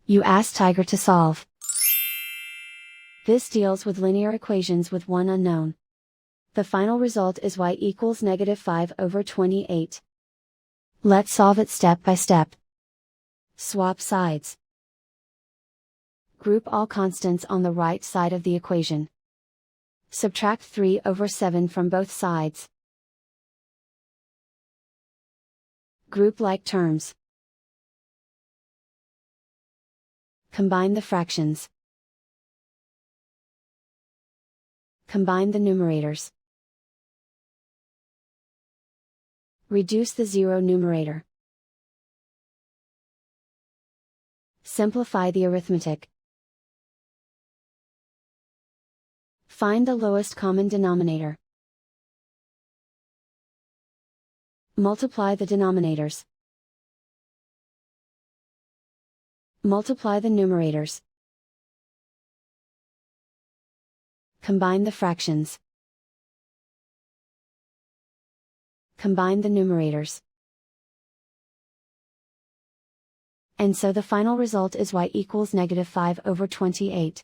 You ask Tiger to solve. This deals with linear equations with one unknown. The final result is y equals -5/28. Let's solve it step by step. Swap sides. Group all constants on the right side of the equation. Subtract 3/7 from both sides. Group like terms. Combine the fractions. Combine the numerators. Reduce the zero numerator. Simplify the arithmetic. Find the lowest common denominator. Multiply the denominators. Multiply the numerators. Combine the fractions. Combine the numerators. And so the final result is y equals -5/28.